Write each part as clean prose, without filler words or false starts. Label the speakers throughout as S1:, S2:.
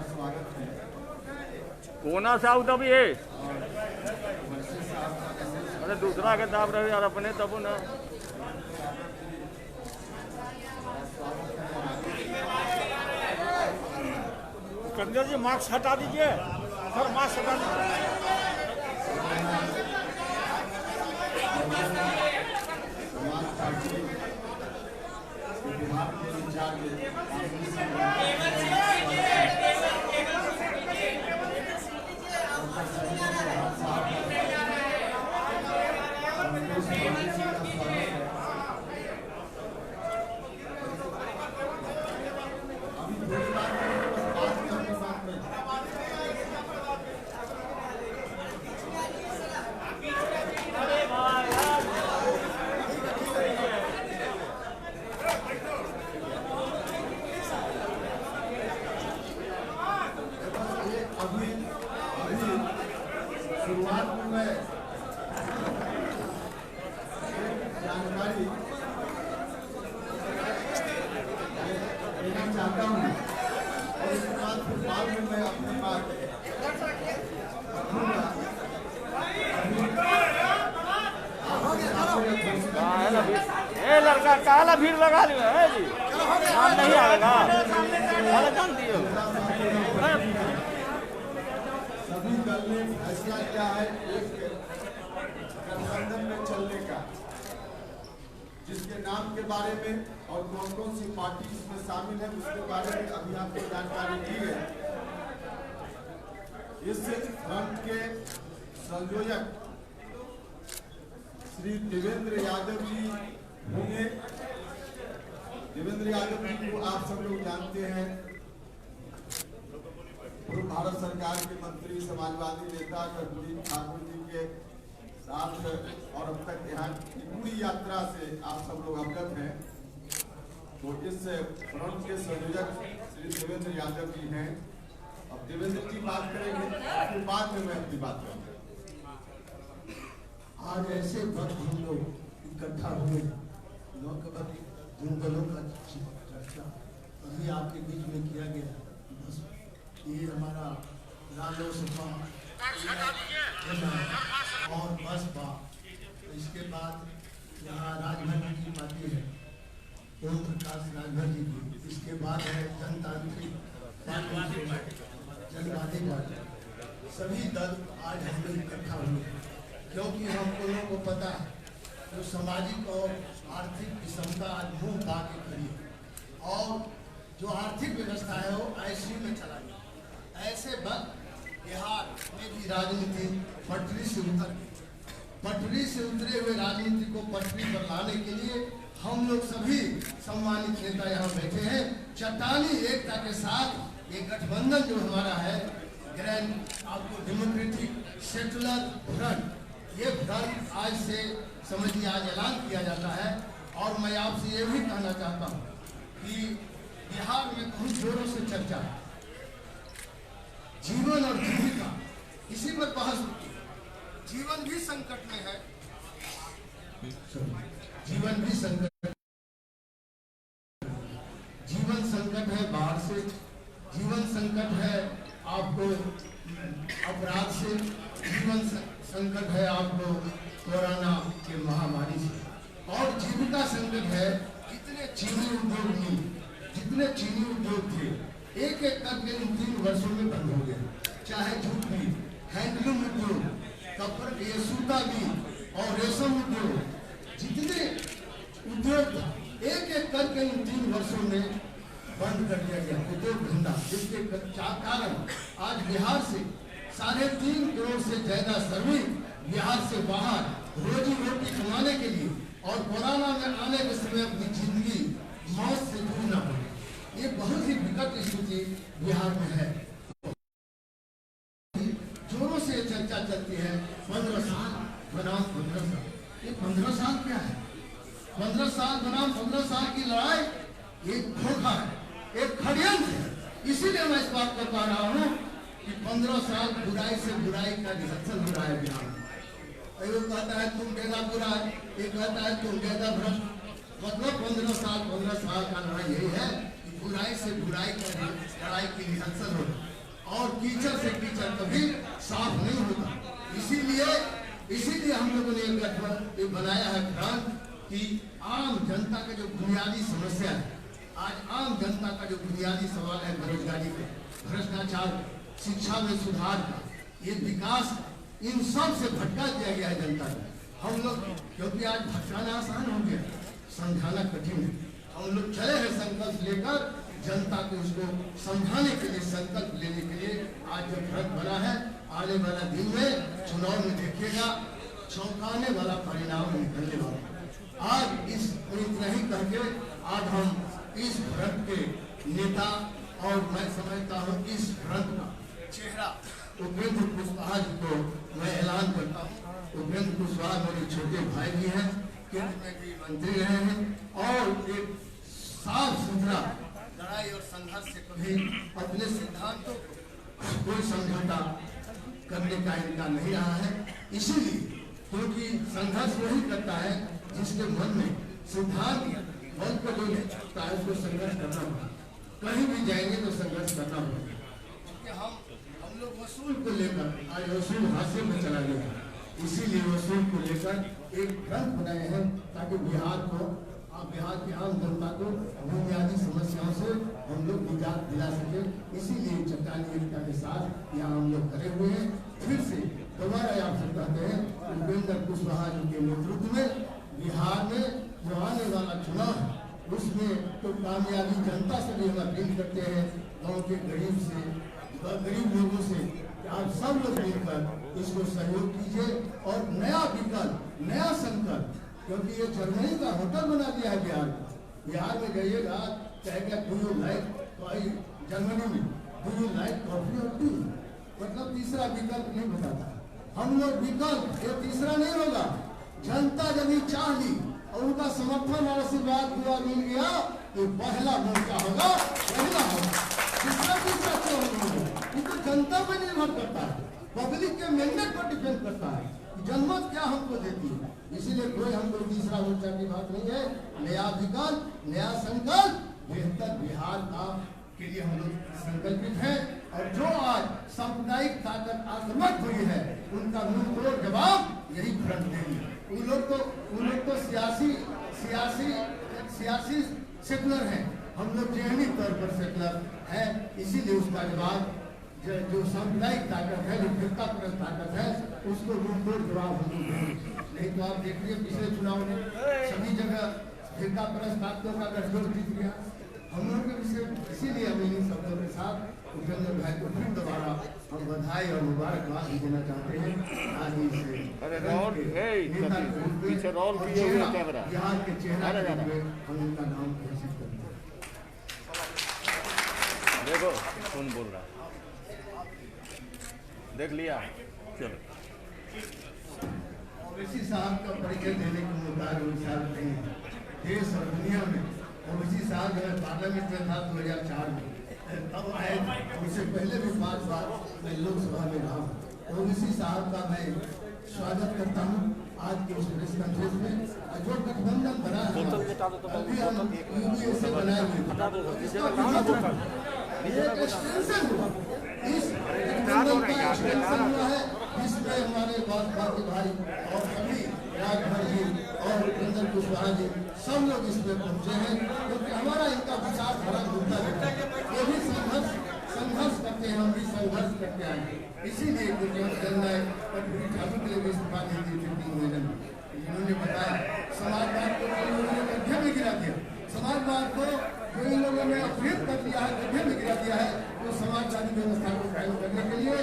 S1: स्वागत है।
S2: कोना साहब तब ये
S1: वैसे साहब का
S2: अरे दूसरा के दाब रहे यार अपने तब ना
S3: कंजर जी मास्क हटा दीजिए सर, मास्क हटा दीजिए।
S1: समाज पार्टी के विभाग के इंचार्ज शुरुआत में मैं जानकारी देना चाहता हूँ और उसके बाद फिर बाद में मैं अपनी बात रखूँगा।
S2: ए लड़का काला भीड़ लगा लिया है जी, नाम नहीं आएगा जान दियो।
S1: सभी दल ने फैसला किया है एक गठबंधन में चलने का, जिसके नाम के बारे में और कौन कौन सी पार्टी इसमें शामिल है उसके बारे में अभी आपको जानकारी दी है। इस फ्रंट के संयोजक श्री देवेंद्र यादव जी होंगे। देवेंद्र यादव जी को आप सब लोग जानते हैं, पूर्व भारत सरकार के मंत्री, समाजवादी नेता कर्पूरी ठाकुर जी के साथ और अब तक यहाँ की पूरी यात्रा से आप सब लोग अवगत हैं। तो इस फ्रंट के संयोजक श्री देवेंद्र यादव जी हैं। अब देवेंद्र जी बात करेंगे, फिर बाद में मैं अपनी बात करूँगा।
S4: आज ऐसे वक्त हम लोग इकट्ठा हुए, जिन दलों का चर्चा अभी आपके बीच में किया गया, बस ये हमारा रालोसपा और बसपा, इसके बाद यहाँ राजभर की पार्टी है, ओम प्रकाश राजभर जी की, इसके बाद है जनतांत्रिक पार्टी, जनवादी पार्टी। सभी दल आज हम लोग इकट्ठा हुए क्योंकि हम लोगों को पता है जो सामाजिक और आर्थिक विषमता आज मुंह पा के खड़ी है और जो आर्थिक व्यवस्था है वो ICU में चला गया। ऐसे वक्त बिहार में भी राजनीति पटरी से उतर गई। पटरी से उतरे हुए राजनीति को पटरी पर लाने के लिए हम लोग सभी सम्मानित नेता यहाँ बैठे हैं। चट्टानी एकता के साथ ये गठबंधन जो हमारा है, ग्रैंड आपको डेमोक्रेटिक सेकुलर फ्रंट, ये फ्रंट आज से समझिए आज ऐलान किया जाता है। और मैं आपसे ये भी कहना चाहता हूँ कि बिहार में बहुत जोरों से चर्चा है जीवन और जीविका, इसी पर बहस होती है। जीवन भी संकट में है, जीवन भी संकट, जीवन संकट है बाढ़ से, जीवन संकट है आपको अपराध से, जीवन संकट है आपको कोरोना के महामारी से, और जीविका संकट है जितने चीनी उद्योग थे एक एक करके इन 3 वर्षों में बंद हो गए। चाहे जूट भी, हैंडलूम उद्योग, कपड़े, ये सूता भी और रेशम उद्योग, जितने उद्योग था एक एक करके इन 3 वर्षों में बंद कर दिया गया उद्योग धंधा, जिसके कारण आज बिहार से 3.5 करोड़ से ज्यादा श्रमिक बिहार से बाहर रोजी रोटी कमाने के लिए और कोरोना में आने के समय अपनी जिंदगी मौत से जूझना पड़ा। ये बहुत ही विकट स्थिति बिहार में है। जोरों से चर्चा चलती है 15 साल बनाम 15 साल। ये 15 साल क्या है? 15 साल बनाम 15 साल की लड़ाई एक धोखा है, एक षड्यंत्र है। इसीलिए मैं इस बात को कह रहा हूँ कि 15 साल बुराई से बुराई का रिहर्सल हो रहा है बिहार में। वो कहता है तुम बेदा बुरा है, एक कहता है तुम बेदा भ्रष्ट। मतलब 15 साल का लड़ाई यही है कि बुराई से बुराई का लड़ाई की रिहर्सल हो रही है। और कीचड़ से कीचड़ कभी साफ नहीं होता। इसीलिए हम लोगों ने एक बनाया है प्लान कि आम जनता का जो बुनियादी समस्या है, आज आम जनता का जो बुनियादी सवाल है बेरोजगारी का, भ्रष्टाचार, शिक्षा में सुधार का, ये विकास, इन सब से भटका दिया गया है जनता को। हम लोग क्योंकि आज भटकाना आसान हो गया, समझाना कठिन है। हम लोग चले हैं संकल्प लेकर जनता को उसको समझाने के लिए, संकल्प लेने के लिए आज जो फ्रंट बना है, आने वाला दिन में चुनाव में देखिएगा चौंकाने वाला परिणाम निकलने वाला। आज इतना ही करके आज हम इस फ्रंट के नेता और मैं समझता हूँ इस फ्रंट का चेहरा उपेंद्र कुशवाहा जी को मैं ऐलान करता हूँ। उपेंद्र कुशवाहा मेरे छोटे भाई भी हैं, केंद्र में भी मंत्री रहे हैं और एक साफ सुथरा लड़ाई और संघर्ष से कभी अपने सिद्धांतों को कोई समझौता करने का इनका नहीं रहा है। इसीलिए क्योंकि संघर्ष वही करता है जिसके मन में सिद्धांत बल को जो सकता है उसको संघर्ष करना होगा। कहीं भी जाएंगे तो संघर्ष करना होगा। क्योंकि हम लोग वसूल को लेकर आज वसूल हाशिए में चला गया, इसीलिए वसूल को लेकर एक ग्रंथ बनाए हैं ताकि बिहार की आम जनता को बुनियादी समस्याओं से हम लोग निजात दिला सके। इसीलिए चट्टानी एकता के साथ यहाँ हम लोग खड़े हुए हैं। फिर से दोबारा आपसे कहते हैं उपेंद्र कुशवाहा जी के नेतृत्व में बिहार में जो आने वाला चुनाव है उसमें तो कामयाबी जनता से भी हम अपील करते हैं, गाँव के गरीब लोगों से आप सब लोग मिलकर इसको सहयोग कीजिए और नया विकल्प, नया संकल्प, क्योंकि ये जर्मनी का होटल बना दिया है बिहार में जाइएगा कहेगा डू यू लाइक, तो आई जर्मनी में डू यू लाइक कॉफी और टी, मतलब तीसरा विकल्प नहीं बताता। हम लोग विकल्प ये तीसरा नहीं होगा। जनता जब ही चाह ली और उनका समर्थन और आशीर्वाद दुआ मिल गया तो पहला मोर्चा होगा, पहला होगा, तीसरा क्यों होगा? तो जनता पर निर्भर करता है, पब्लिक के मैंडेट पर डिपेंड करता है, जनमत क्या हमको देती है। इसीलिए कोई हमको तीसरा मोर्चा की बात नहीं है। नया विकल्प, नया संकल्प, बेहतर बिहार का के लिए हम लोग संकल्पित हैं। और जो आज सांप्रदायिक ताकत आक्रामक हुई है उनका मुंहतोड़ जवाब यही फ्रंट देगी। उन लोग तो सियासी सेकुलर हैं, हम लोग जहनी तौर पर सेकुलर है। इसीलिए उसका जवाब जो सांप्रदायिक ताकत है, जो फिरकापरस्त ताकत है, उसको मुंहतोड़ जवाब हम लोग देंगे। नहीं तो आप देखिए पिछले चुनाव में सभी जगह फिरकापरस्त ताकतों का गठजोड़ जीत गया हम लोग के विषय। इसीलिए हम इन्हीं शब्दों के साथ उपेंद्र भाई को फिर दोबारा हम बधाई और मुबारकबाद देना चाहते हैं। आज बिहार के चेहरा हम उनका नाम घोषित करते हैं।
S2: देखो कौन बोल रहा है, देख लिया। चलो
S4: ओवैसी साहब का परिचय देने का मुद्दा नहीं है। देश और दुनिया में ओवैसी साहब जो है पार्लियामेंट में था 2004 में, तब आए, उससे पहले भी 5 बार मैं लोकसभा में रहा हूँ। ओवैसी साहब का मैं स्वागत करता हूँ आज के उस प्रेस कॉन्फ्रेंस में। जो गठबंधन बना है अभी हम यूपीए से बनाए हुए एक एक्सटेंशन हुआ, इस गठबंधन का एक्सटेंशन हुआ है जिसमें हमारे बाकी भाई और सभी राजभर जी और उपेंद्र कुशवाहा जी सब लोग इसमें पहुंचे हैं, क्योंकि हमारा इनका विचारधारा मुद्दा है। ये भी संघर्ष करते हैं, हम भी संघर्ष करते आए। इसीलिए जननायक पटरी ठाकुर के लिए भी इस्तीफा दे दी थी 3 महीने में। इन्होंने बताया समाजवाद को इन्होंने गड्ढे में गिरा दिया, समाजवाद को जो इन लोगों ने अपहृत कर दिया है, गड्ढे में गिरा दिया है। तो समाजवादी व्यवस्था को कायम करने के लिए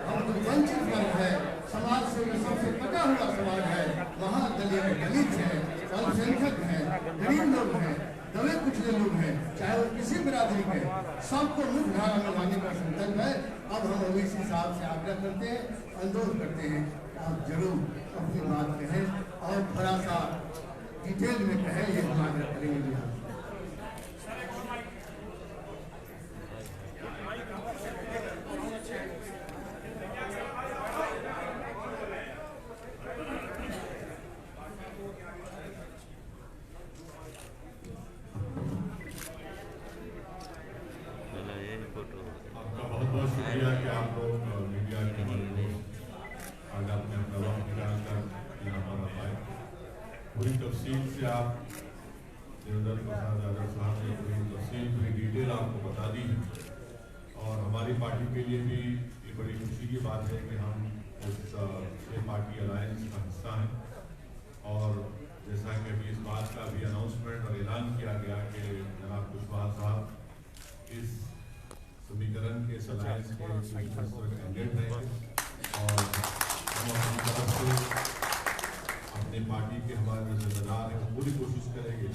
S4: हम जो वंचित वर्ग है, समाज से सबसे कटा हुआ समाज है, वहाँ दलित है, अल्पसंख्यक है, गरीब लोग हैं, दबे कुचले लोग हैं, चाहे वो किसी बिरादरी के, सबको मुख्य धारा में लाने का संकल्प है। अब हम ओवैसी साहब से आग्रह करते हैं, अनुरोध करते हैं, आप जरूर अपनी बात कहें और थोड़ा सा डिटेल में कहें, ये हम आग्रह करेंगे।
S5: बहुत शुक्रिया पूरी तफसील से आप देवेंद्र प्रसाद यादव साहब ने पूरी तफसील पूरी डिटेल आपको बता दी है। और हमारी पार्टी के लिए भी ये बड़ी खुशी की बात है कि हम इस पार्टी अलायंस का हिस्सा हैं। और जैसा कि अभी इस बात का भी अनाउंसमेंट और ऐलान किया गया कि जनाब कुशवाहा साहब इस समीकरण के अलायंस के कैंडिडेट रहेंगे और हम अपनी तरफ से अपनी पार्टी के हमारे जो जिम्मेदार हैं वो पूरी कोशिश करेंगे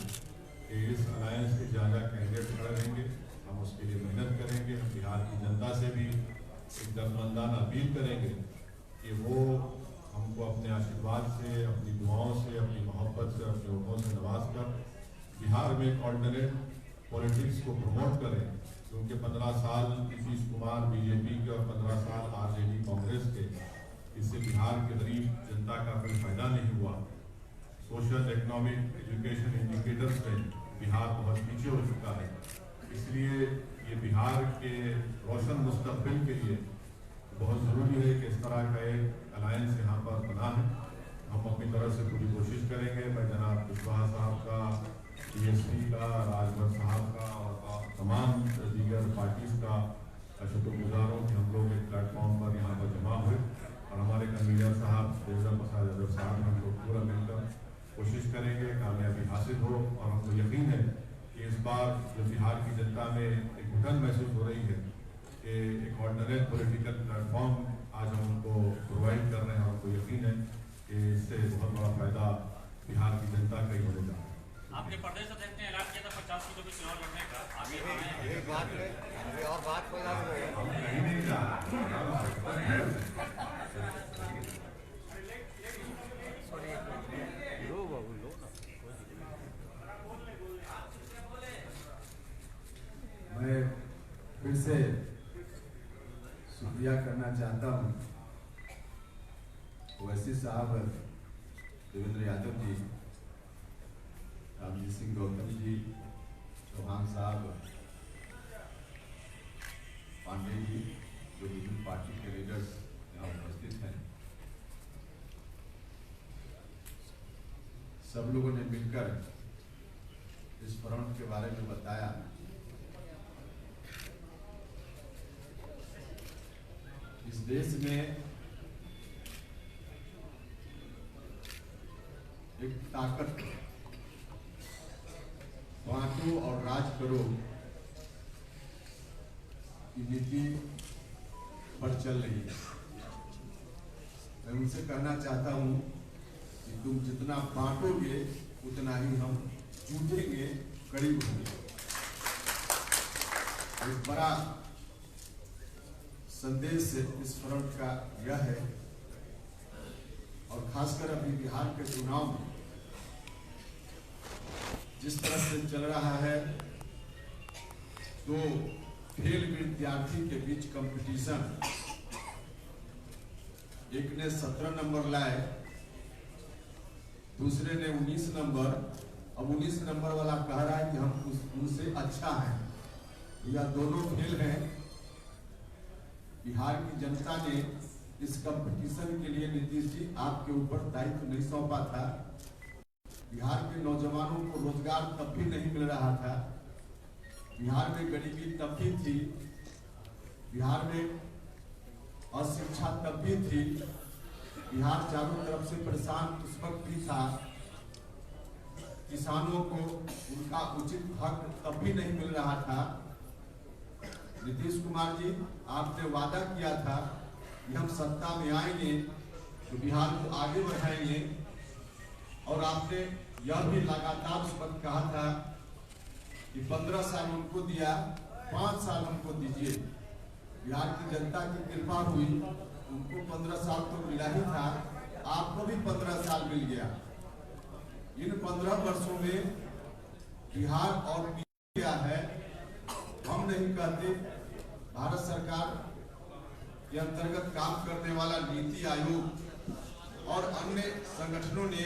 S5: कि इस अलायंस के ज़्यादा कैंडिडेट खड़े रहेंगे। हम उसके लिए मेहनत करेंगे। हम बिहार की जनता से भी एक दर्दमंदाना अपील करेंगे कि वो हमको अपने आशीर्वाद से, अपनी दुआओं से, अपनी मोहब्बत से, अपने वोटों से नवाज कर बिहार में एक ऑल्टरनेट पॉलिटिक्स को प्रमोट करें। क्योंकि 15 साल नीतीश कुमार बीजेपी के और 15 साल आरजेडी कांग्रेस के, इससे बिहार के गरीब जनता का कोई फायदा नहीं हुआ। सोशल, इकोनॉमिक, एजुकेशन इंडिकेटर्स में बिहार बहुत पीछे हो चुका है। इसलिए ये बिहार के रोशन मुस्तकबिल के लिए बहुत ज़रूरी है कि इस तरह का एक अलायंस यहाँ पर बना है। हम अपनी तरफ से पूरी कोशिश करेंगे। मैं जनाब कुशवाहा साहब का, DSP का, राजभर साहब का और तमाम दीगर पार्टीज़ का शुक्रगुजार हूँ कि हम लोग एक प्लेटफॉर्म पर यहाँ पर जमा हुए और हमारे कन्वीनर साहब देवेंद्र प्रसाद यादव साहब हम लोग पूरा मिलकर कोशिश करेंगे कामयाबी हासिल हो। और हमको यकीन है कि इस बार जो बिहार की जनता में एक घुटन महसूस हो रही है कि एक ऑल्टरनेट पॉलिटिकल प्लेटफॉर्म आज हम उनको प्रोवाइड कर रहे हैं। हमको यकीन है कि इससे बहुत बड़ा फायदा बिहार की जनता का ही होने जा रहा है।
S6: आपके प्रदेश अध्यक्ष ने ऐलान किया था 50 सीटों पर चुनाव लड़ने का। आगे
S2: और बात कोई
S5: हम कहीं नहीं जा
S1: मैं फिर से शुक्रिया करना चाहता हूँ ओवैसी साहब, देवेंद्र यादव जी, रामजी सिंह गौतम जी, चौहान साहब, पांडे जी, जो विभिन्न पार्टी के लीडर्स यहाँ उपस्थित हैं, सब लोगों ने मिलकर इस फ्रंट के बारे में बताया। इस देश में एक ताकत बांटो और राज करो की नीति पर चल रही है। मैं उनसे कहना चाहता हूं कि तुम जितना बांटोगे उतना ही हम टूटेंगे, करीब होंगे। एक बड़ा संदेश इस फ्रंट का यह है और खासकर अभी बिहार के चुनाव में जिस तरह से चल रहा है, तो फेल विद्यार्थी के बीच कंपटीशन, एक ने 17 नंबर लाए, दूसरे ने 19 नंबर। अब 19 नंबर वाला कह रहा है कि हम उनसे अच्छा हैं, या दोनों फेल हैं। बिहार की जनता ने इस कंपटीशन के लिए नीतीश जी आपके ऊपर दायित्व नहीं सौंपा था। बिहार के नौजवानों को रोजगार तब भी नहीं मिल रहा था, बिहार में गरीबी तब भी थी, बिहार में अशिक्षा तब भी थी, बिहार चारों तरफ से परेशान उस वक्त भी था, किसानों को उनका उचित हक तब भी नहीं मिल रहा था। नीतीश कुमार जी, आपने वादा किया था कि हम सत्ता में आएंगे तो बिहार को आगे बढ़ाएंगे, और आपने यह भी लगातार उस वक्त कहा था कि 15 साल उनको दिया, 5 साल हमको दीजिए। बिहार की जनता की कृपा हुई, उनको 15 साल तो मिला ही था, आपको भी 15 साल मिल गया। इन 15 वर्षों में बिहार और क्या है हम नहीं कहते। भारत सरकार के अंतर्गत काम करने वाला नीति आयोग और अन्य संगठनों ने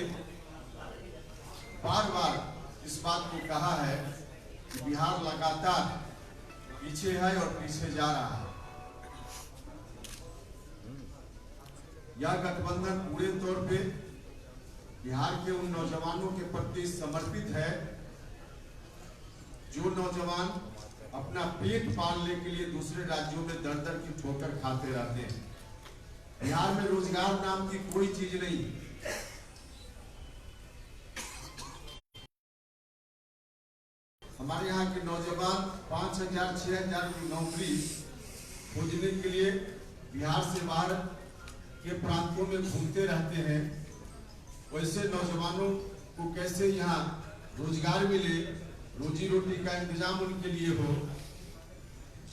S1: बार बार इस बात को कहा है कि बिहार लगातार पीछे है और पीछे जा रहा है। यह गठबंधन पूरे तौर पे बिहार के उन नौजवानों के प्रति समर्पित है जो नौजवान अपना पेट पालने के लिए दूसरे राज्यों में दर दर की ठोकर खाते रहते हैं। बिहार में रोजगार नाम की कोई चीज नहीं। हमारे यहाँ के नौजवान 5,000 6,000 की नौकरी खोजने के लिए बिहार से बाहर के प्रांतों में घूमते रहते हैं। वैसे नौजवानों को कैसे यहाँ रोजगार मिले, रोजी रोटी का इंतजाम उनके लिए हो,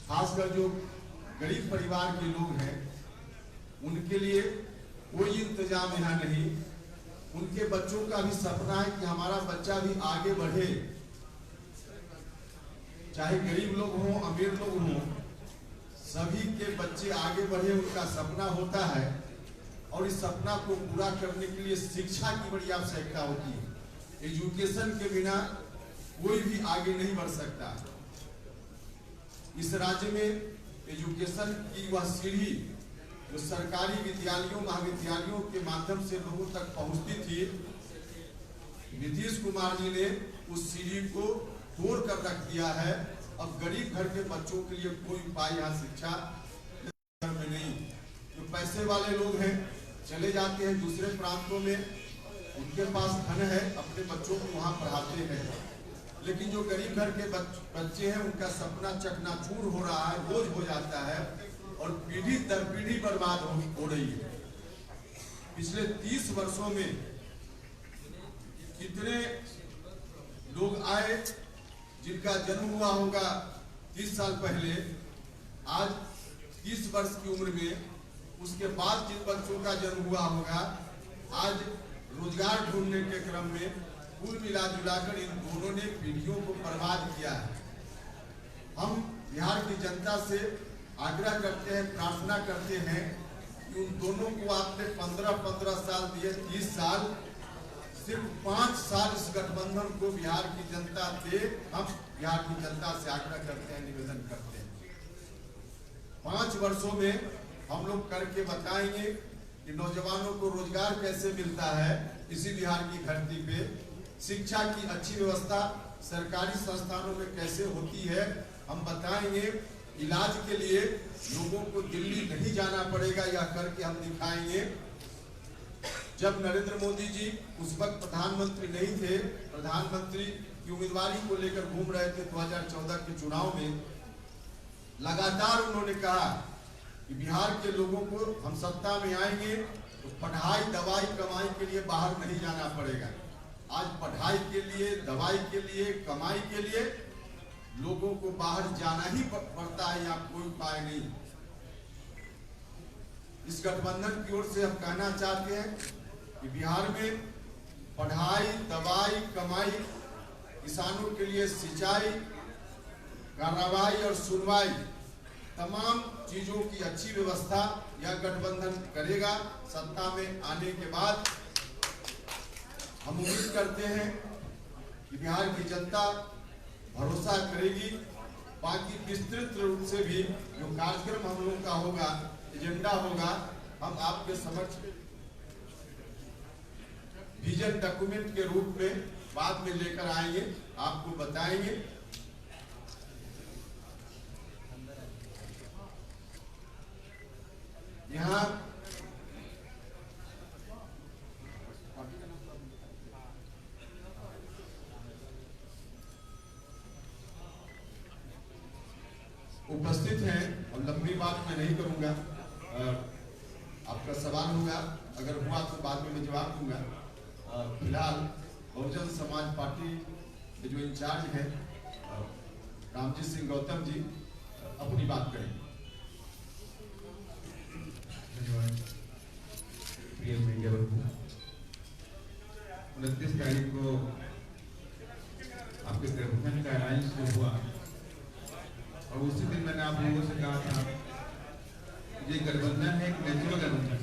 S1: खासकर जो गरीब परिवार के लोग हैं उनके लिए कोई इंतजाम यहाँ नहीं। उनके बच्चों का भी सपना है कि हमारा बच्चा भी आगे बढ़े, चाहे गरीब लोग हों अमीर लोग हों, सभी के बच्चे आगे बढ़े, उनका सपना होता है। और इस सपना को पूरा करने के लिए शिक्षा की बड़ी आवश्यकता होती है। एजुकेशन के बिना कोई भी आगे नहीं बढ़ सकता। इस राज्य में एजुकेशन की वह सीढ़ी जो सरकारी विद्यालयों महाविद्यालयों के माध्यम से लोगों तक पहुंचती थी, नीतीश कुमार जी ने उस सीढ़ी को तोड़ कर रख दिया है। अब गरीब घर के बच्चों के लिए कोई उपाय यहाँ शिक्षा में नहीं। जो पैसे वाले लोग हैं चले जाते हैं दूसरे प्रांतों में, उनके पास धन है, अपने बच्चों को वहाँ पढ़ाते हैं। लेकिन जो गरीब घर के बच्चे हैं उनका सपना चकनाचूर हो रहा है, बोझ हो जाता है और पीढ़ी दर पीढ़ी बर्बाद हो रही है। पिछले 30 वर्षों में कितने लोग आए जिनका जन्म हुआ होगा 30 साल पहले, आज 30 वर्ष की उम्र में उसके बाद जिन बच्चों का जन्म हुआ होगा, आज रोजगार ढूंढने के क्रम में कुल मिला जुलाकर इन दोनों ने पीढ़ियों को बर्बाद किया है। हम बिहार की जनता से आग्रह करते हैं, प्रार्थना करते हैं कि उन दोनों को आपने 15-15 साल दिए, 30 साल, सिर्फ 5 साल इस गठबंधन को बिहार की जनता दे। हम बिहार की जनता से आग्रह करते हैं, निवेदन करते हैं, 5 वर्षों में हम लोग करके बताएंगे कि नौजवानों को रोजगार कैसे मिलता है इसी बिहार की धरती पे, शिक्षा की अच्छी व्यवस्था सरकारी संस्थानों में कैसे होती है हम बताएंगे। इलाज के लिए लोगों को दिल्ली नहीं जाना पड़ेगा, यह करके हम दिखाएंगे। जब नरेंद्र मोदी जी उस वक्त प्रधानमंत्री नहीं थे, प्रधानमंत्री की उम्मीदवारी को लेकर घूम रहे थे 2014 के चुनाव में, लगातार उन्होंने कहा कि बिहार के लोगों को हम सत्ता में आएंगे तो पढ़ाई दवाई कमाई के लिए बाहर नहीं जाना पड़ेगा। आज पढ़ाई के लिए, दवाई के लिए, कमाई के लिए लोगों को बाहर जाना ही पड़ता है, यहाँ कोई उपाय नहीं। इस गठबंधन की ओर से हम कहना चाहते हैं कि बिहार में पढ़ाई दवाई कमाई, किसानों के लिए सिंचाई, कार्रवाई और सुनवाई, तमाम चीजों की अच्छी व्यवस्था यह गठबंधन करेगा। सत्ता में आने के बाद हम उम्मीद करते हैं कि बिहार की जनता भरोसा करेगी। बाकी विस्तृत रूप से भी जो कार्यक्रम हम लोगों का होगा, एजेंडा होगा, हम आपके समक्ष विजन डॉक्यूमेंट के रूप में बाद में लेकर आएंगे, आपको बताएंगे। यहाँ उपस्थित हैं और लंबी बात मैं नहीं करूंगा, आपका सवाल होगा, अगर हुआ तो बाद में मैं जवाब दूंगा। फिलहाल बहुजन समाज पार्टी के जो इंचार्ज हैं रामजीत सिंह गौतम जी अपनी बात करेंगे।
S7: प्रिय मीडिया बंधु, 29 तारीख को आपके गठबंधन का ऐलान शुरू हुआ और उसी दिन मैंने आप लोगों से कहा था ये गठबंधन है एक नेचुरल गठबंधन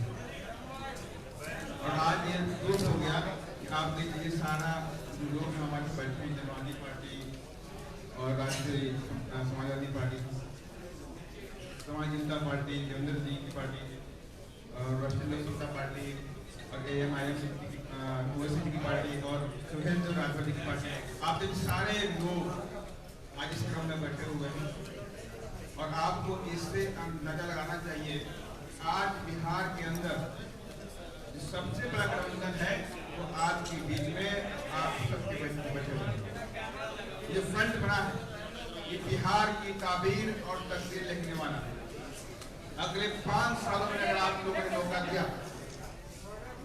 S7: और आज ये दुख हो गया कि आप देखिए सारा जो लोग हैं हमारी पार्टी, जमानी पार्टी और राष्ट्रीय समाजवादी पार्टी, समाज जनता पार्टी, देवेंद्र सिंह की पार्टी और राष्ट्रीय लोक समता पार्टी और AMIM ओवैसी की पार्टी और सुहेंद्र राठौर जी की पार्टी, आप इन सारे लोग आज इस क्रम में बैठे हुए हैं और आपको इससे अंदाजा लगाना चाहिए आज बिहार के अंदर जो सबसे बड़ा गठबंधन है वो आज के बीच में आप सबके बैठे हुए हैं। ये फ्रंट बना है, ये बिहार की ताबीर और तकदीर लिखने वाला है। अगले 5 सालों में अगर आप लोगों ने मौका दिया,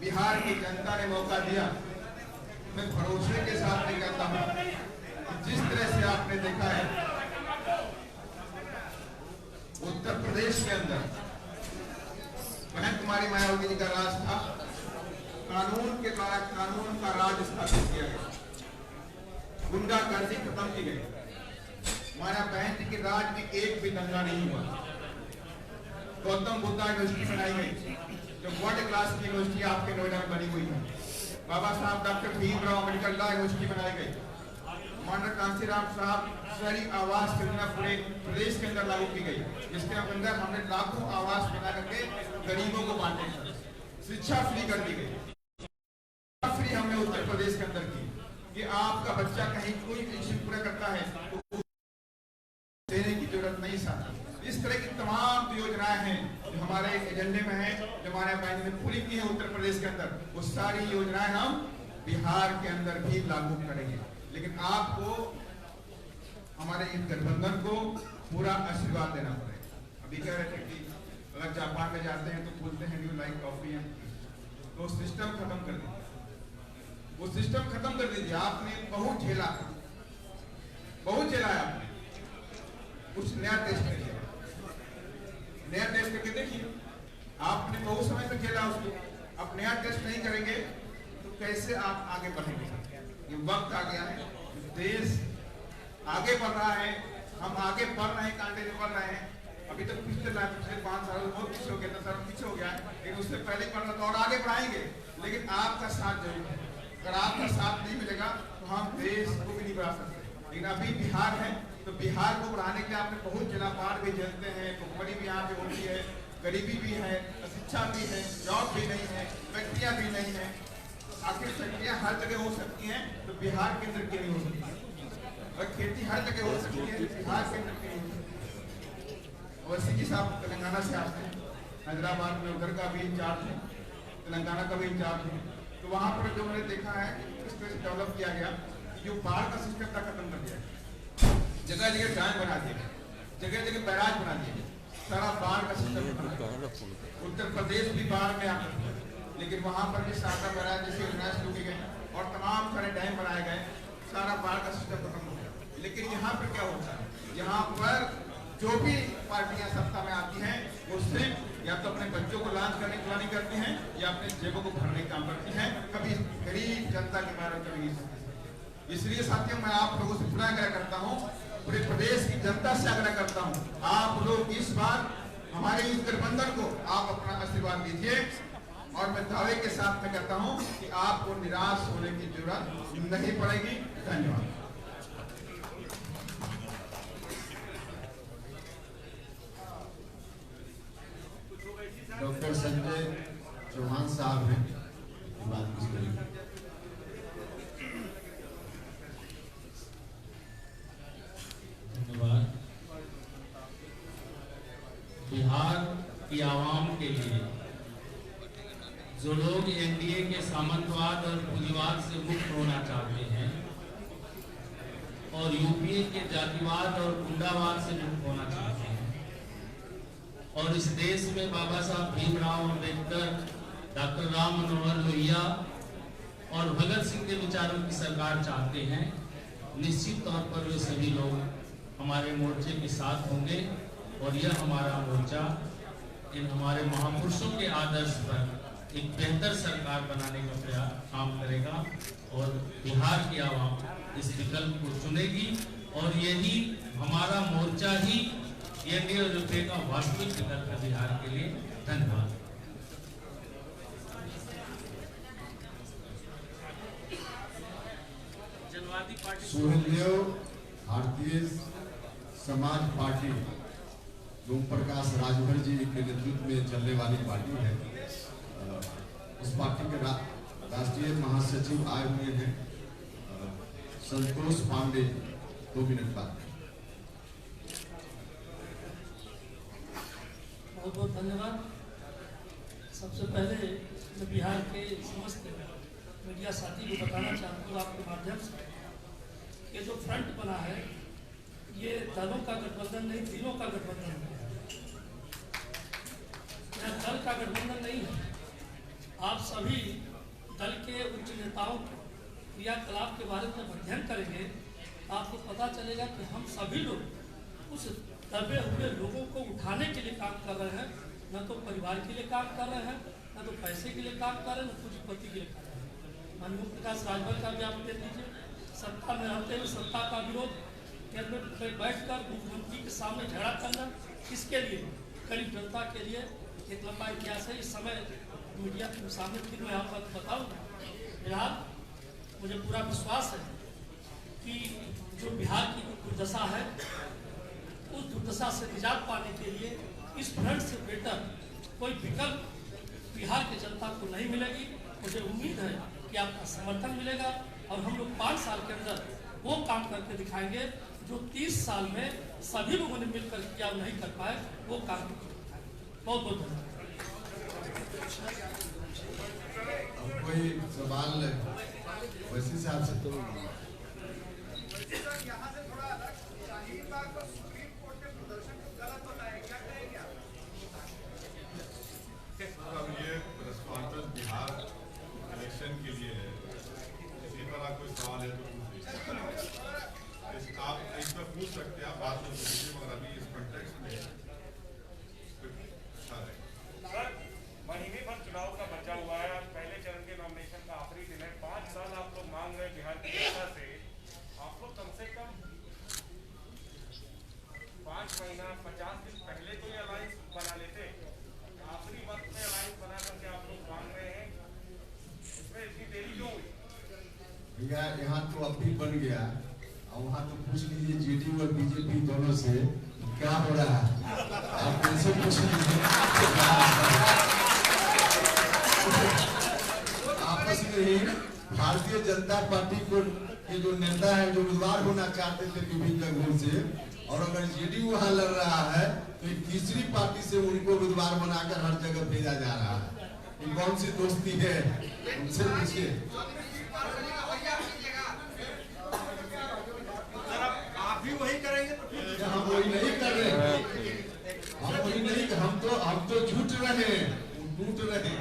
S7: बिहार की जनता ने मौका दिया, मैं भरोसे के साथ नहीं कहता हूं जिस तरह से आपने देखा है उत्तर प्रदेश के अंदर बहन कुमारी मायावती जी का राज था, कानून के द्वारा कानून का राज स्थापित किया गया, गुंडागर्दी खत्म की गई, माया बहन जी के राज में एक भी दंगा नहीं हुआ, गौतम बुद्धा यूनिवर्सिटी बनाई गई जो वर्ल्ड क्लास की यूनिवर्सिटी आपके नोएडा में बनी हुई है, बाबा साहब doctor Bhimrao Ambedkar law university बनाई गई, माननीय कांशीराम साहब शहरी आवास योजना पूरे प्रदेश के अंदर लागू की गई, जिसके अंदर हमने लाखों आवास बना करके गरीबों को बांटे, शिक्षा फ्री कर दी गई, फ्री हमने उत्तर प्रदेश के अंदर की कि आपका बच्चा कहीं कोई इश्यू पूरा करता है तो देने की जरूरत नहीं साथ। इस तरह की तमाम योजनाएं हैं जो हमारे एजेंडे में है, जो हमारे बैंक ने पूरी की है उत्तर प्रदेश के अंदर, वो सारी योजनाएं हम बिहार के अंदर भी लागू करेंगे। लेकिन आपको हमारे इस गठबंधन को पूरा आशीर्वाद देना पड़ेगा। अभी कह रहे थे कि अगर जापान में जाते हैं तो बोलते हैं you like coffee and T, तो सिस्टम खत्म कर दीजिए, वो सिस्टम खत्म कर दीजिए। आपने बहुत झेला है आपने, कुछ नया टेस्ट करिए, नया टेस्ट करके देखिए। आपने बहुत समय तक खेला उसको, अब नया टेस्ट नहीं करेंगे तो कैसे आप आगे बढ़ेंगे? ये वक्त आ गया है, देश आगे बढ़ रहा है, हम आगे बढ़ रहे हैं, कांटे में बढ़ रहे हैं। अभी तक पिछले 5 साल बहुत पीछे हो गया, 10 साल पीछे हो गया है, लेकिन उससे पहले बढ़ रहा था और आगे बढ़ाएंगे। लेकिन आपका साथ जरूर है, अगर आपका साथ नहीं मिलेगा तो हम देश को भी नहीं बढ़ा सकते। लेकिन अभी बिहार है तो बिहार को बढ़ाने के लिए आपने बहुत जिला पार भी झेलते हैं, भुखमरी भी यहाँ पे होती है, गरीबी भी है, शिक्षा भी है, जॉब भी नहीं है, फैक्ट्रियाँ भी नहीं है। आखिर फैक्ट्रियाँ हर जगह हो सकती हैं तो बिहार के अंदर क्यों नहीं हो सकती? और खेती हर जगह हो सकती है, बिहार के अंदर क्यों नहीं हो सकती? ओवैसी जी साहब तेलंगाना से आते हैं, हैदराबाद में उधर का भी इंचार्ज है, तेलंगाना का भी इंचार्ज है, तो वहाँ पर जो मैंने देखा है किस तरह से डेवलप किया गया, जो बाढ़ का सिस्टम था खत्म कर दिया, जगह जगह डैम बना दिए, जगह जगह बैराज बना दिए, सारा बाढ़ का सिस्टम। उत्तर प्रदेश भी बाढ़ में आता है, लेकिन वहाँ पर भी सारा बैराज जैसे योजनाएं शुरू की गई और तमाम सारे डैम बनाए गए, सारा बाढ़ का सिस्टम खत्म हो गया। लेकिन यहाँ पर क्या होता है, यहाँ पर जो भी पार्टियां सत्ता में आती हैं वो सिर्फ या तो अपने बच्चों को लॉन्च करने की प्लानिंग करती हैं या अपने जेबों को भरने का काम करती हैं, कभी गरीब जनता के बारे में कभी नहीं सोचती। इसलिए साथियों मैं आप लोगों से पुनः आग्रह करता हूँ, पूरे प्रदेश की जनता से आग्रह करता हूँ, आप लोग इस बार हमारे इस गठबंधन को आप अपना आशीर्वाद दीजिए और मैं दावे के साथ में कहता हूँ कि आपको निराश होने की जरूरत नहीं पड़ेगी। धन्यवाद।
S1: डॉक्टर संजय चौहान साहब हैं, बात कुछ करेंगे।
S8: धन्यवाद। बिहार की आवाम के लिए जो लोग एनडीए के सामंतवाद और पूंजीवाद से मुक्त होना चाहते हैं और यूपीए के जातिवाद और गुंडावाद से मुक्त होना चाहते हैं और इस देश में बाबा साहब भीमराव अम्बेडकर, डॉक्टर राम मनोहर लोहिया और भगत सिंह के विचारों की सरकार चाहते हैं, निश्चित तौर पर वे सभी लोग हमारे मोर्चे के साथ होंगे और यह हमारा मोर्चा इन हमारे महापुरुषों के आदर्श पर एक बेहतर सरकार बनाने का काम करेगा और बिहार की आवाम इस विकल्प को चुनेगी और यही हमारा मोर्चा ही एनडीए और यूपीए का वास्तविक विकल्प है बिहार के लिए। धन्यवाद।
S1: सुहेलदेव भारतीय समाज पार्टी ओम प्रकाश राजभर जी के नेतृत्व में चलने वाली पार्टी है। उस पार्टी के
S7: राष्ट्रीय महासचिव आए हुए हैं संतोष पांडे, 2 मिनट बाद।
S9: बहुत बहुत धन्यवाद। सबसे पहले मैं बिहार के समस्त मीडिया साथी को बताना चाहता हूँ आपके माध्यम से कि जो फ्रंट बना है ये दलों का गठबंधन नहीं, दिलों का गठबंधन है। यह दल का गठबंधन नहीं है। आप सभी दल के उच्च नेताओं के क्रियाकलाप के बारे में जब अध्ययन करेंगे आपको पता चलेगा कि हम सभी लोग उस दबे हुए लोगों को उठाने के लिए काम कर रहे हैं, न तो परिवार के लिए काम कर रहे हैं, न तो पैसे के लिए काम कर रहे हैं, न पूंजीपति के लिए कर रहे हैं। माननीय प्रकाश राजभर का भी आप दे दीजिए। सत्ता में रहते हुए सत्ता का विरोध कैबिनेट में बैठकर मुख्यमंत्री के सामने झगड़ा करना, किसके लिए? गरीब जनता के लिए। एक लंबा इतिहास है। इस समय मीडिया के सामने फिर मैं आपको बताऊँगा। फिलहाल मुझे पूरा विश्वास है कि जो बिहार की दुर्दशा है उस दुर्दशा से निजात पाने के लिए इस फ्रंट से बेटर कोई विकल्प बिहार की जनता को नहीं मिलेगी। मुझे उम्मीद है कि आपका समर्थन मिलेगा और हम लोग 5 साल के अंदर वो काम करके दिखाएंगे जो 30 साल में सभी लोगों ने मिलकर किया और नहीं कर पाए, वो काम करके दिखाएंगे। बहुत बहुत धन्यवाद।
S1: कोई सवाल वैसे से आपसे तो
S5: बिहार इलेक्शन के लिए है, इसी तरह कोई सवाल है तो आप इस पर पूछ सकते हैं, आप बात में पूछिए, मगर अभी इस कॉन्टेक्स्ट में अच्छा रहेगा।
S6: सर, महीने भर चुनाव का बचा हुआ है। आज पहले चरण के नॉमिनेशन का आखिरी दिन है। 5 साल आप लोग मांग रहे हैं बिहार की जनता से। आप लोग कम से कम 5 महीना 50 दिन पहले तो ये अलायंस बना लेते। आखिरी वक्त में अलायंस बना करके आप लोग मांग रहे हैं, इसमें इतनी देरी क्यों हुई?
S1: भैया यहाँ तो अब भी बन गया और वहाँ तो पूछ लीजिए जेडीयू और बीजेपी दोनों से क्या हो रहा है। आप कैसे पूछ लीजिए आपस में ही। भारतीय जनता पार्टी को के जो नेता है जो उम्मीदवार होना चाहते थे विभिन्न जगहों से, और अगर जेडीयू वहाँ लड़ रहा है तो एक तीसरी पार्टी से उनको उम्मीदवार बनाकर हर जगह भेजा जा रहा है। ये कौन सी दोस्ती है? उनसे पूछिए।
S6: आप भी वही करेंगे तो फिर
S1: हम वही नहीं कर रहे, हम वही नहीं, हम तो झूठ रहे, टूट रहे।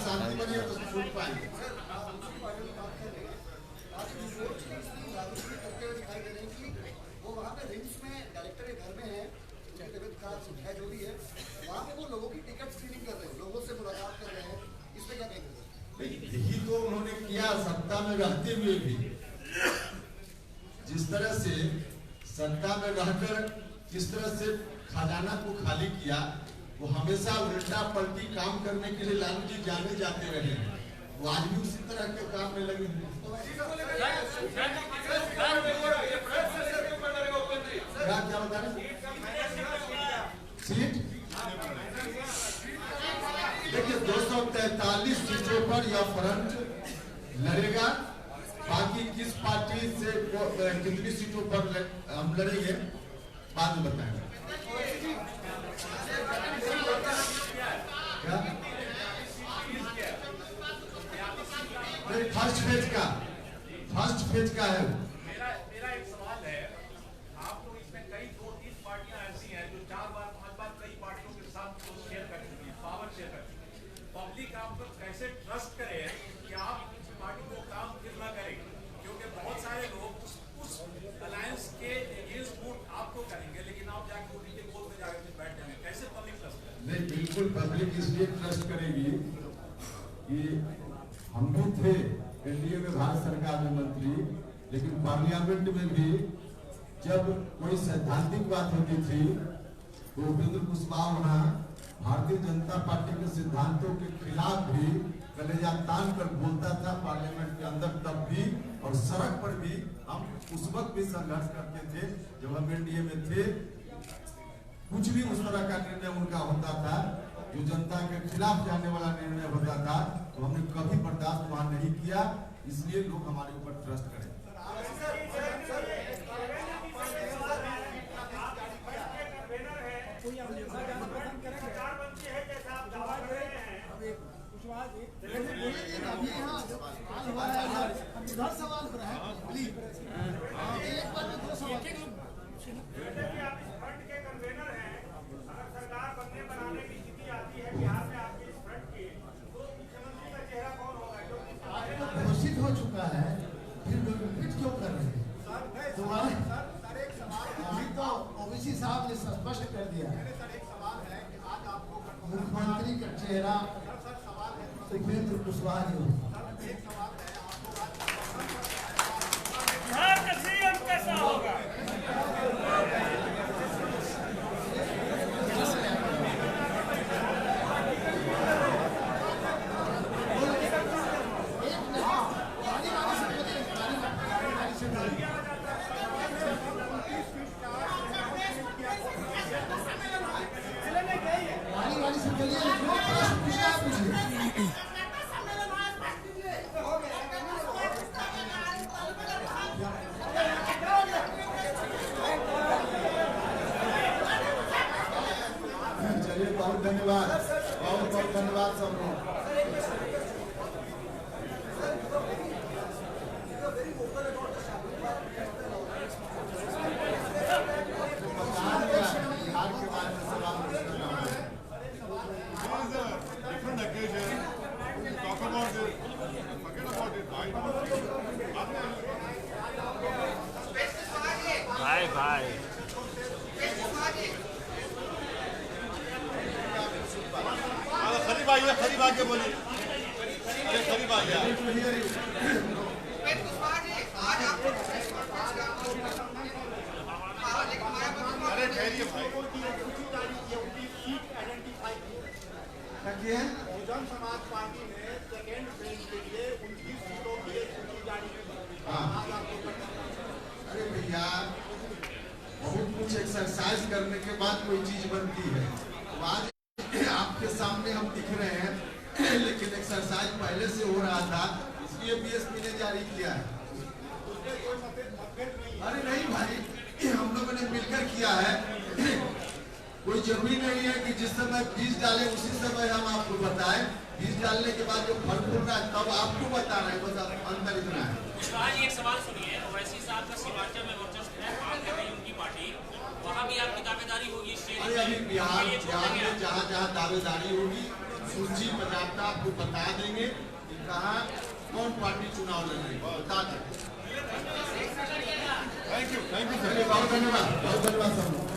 S1: शांति बनी तो छूट पाएंगे।
S4: वो वहाँ पे रिम्स में डायरेक्टर के घर में है, तबियत खराब है जो भी है, वहाँ पे वो लोगों की टिकट स्क्रीनिंग कर रहे हैं, लोगों से मुलाकात कर रहे हैं। इस पे क्या कहेंगे?
S1: यही तो उन्होंने किया सत्ता में रहते हुए भी। जिस तरह से सत्ता में रहकर जिस तरह से खजाना को खाली किया, वो हमेशा उल्टा पलटी काम करने के लिए लालू जी जाने जाते रहे। वो आज भी उसी तरह के काम में लगे हैं। क्या बता रहे सीट? देखिए 243 सीटों पर यह फ्रंट लड़ेगा। बाकी किस पार्टी से कितनी सीटों पर हम लड़ेंगे बाद में बताएंगे। फर्स्ट फेज का है।
S6: मेरा एक सवाल है, आप लोग इसमें कई 2-3 पार्टियां ऐसी हैं जो 4 बार 5 बार कई पार्टियों के साथ शेयर कर चुकी है, पावर शेयर कर चुकी है। पब्लिक आप लोग कैसे ट्रस्ट करे कि आप इस पार्टी को काम फिर ना करें, क्योंकि बहुत सारे लोग उस अलायंस के अगेंस्ट वोट आपको करेंगे, लेकिन आप जाके उनके गोद में जाकर बैठ जाएंगे। कैसे पब्लिक ट्रस्ट करें?
S1: नहीं, बिल्कुल पब्लिक इसलिए ट्रस्ट करेगी कि हम भी थे एनडीए में, भारत सरकार में मंत्री, लेकिन पार्लियामेंट में भी जब कोई सैद्धांतिक बात होती थी तो उपेंद्र कुशवाहा वहाँ भारतीय जनता पार्टी के सिद्धांतों के खिलाफ भी कलेजा तान कर बोलता था पार्लियामेंट के अंदर तब भी, और और सड़क पर भी हम उस वक्त भी संघर्ष करते थे जब हम एनडीए में थे। कुछ भी उस तरह का निर्णय उनका होता था जो जनता के खिलाफ जाने वाला निर्णय होता था, तो हमने कभी बर्दाश्त वहां नहीं किया। इसलिए लोग हमारे ऊपर ट्रस्ट करें।
S4: सवाल पर है एक बार में 2 सवाल।
S6: जैसे कि आप इस फ्रंट के कन्वेनर हैं, अगर सरकार बनने बनाने की स्थिति आती है बिहार में आपके इस फ्रंट की, तो मुख्यमंत्री का चेहरा कौन होगा?
S4: आपको घोषित हो चुका है, फिर रिपीट क्यों कर रहे हैं? तुम्हारे अभी तो ओबीसी साहब ने स्पष्ट कर दिया है। मुख्यमंत्री का चेहरा उपेंद्र कुशवाहा जी होगा।
S2: बिहार का सीएम कैसा होगा?
S1: चलिए, बहुत धन्यवाद, बहुत बहुत धन्यवाद सब लोग। बिहार के बारे में सवाल
S2: भाई भाई
S3: खरीब आके बोलिए, खरीब आ गया। अरे ठहरिए भाई,
S1: बहुजन समाज पार्टी ने सेकेंड फेज के लिए 29 सीटों की सूची जारी की। अरे भैया, बहुत कुछ एक्सरसाइज करने के बाद कोई चीज बनती है। आज आपके सामने हम दिख रहे हैं, लेकिन एक्सरसाइज पहले से हो रहा था, इसलिए बीएसपी ने जारी किया है। अरे नहीं भाई, हम लोगों ने मिलकर किया है। कोई जरूरी नहीं है कि जिस समय बीज डाले उसी समय हम आपको बताएं। बीज डालने के बाद जो फल फूल रहा है तब आपको बता रहे हैं, बस अंतर इतना है।
S10: आज एक सवाल सुनिए, ओवैसी साहब का सीमांचल में वर्चस्व है, काम कर रही है उनकी पार्टी, वहाँ भी आपकी दावेदारी होगी?
S1: अरे अभी बिहार में जहाँ जहाँ दावेदारी होगी सूची बजाता आपको बता देंगे कि कहाँ कौन पार्टी चुनाव लड़ रही है, बता दें।
S3: थैंक यू
S1: बहुत धन्यवाद सब लोग।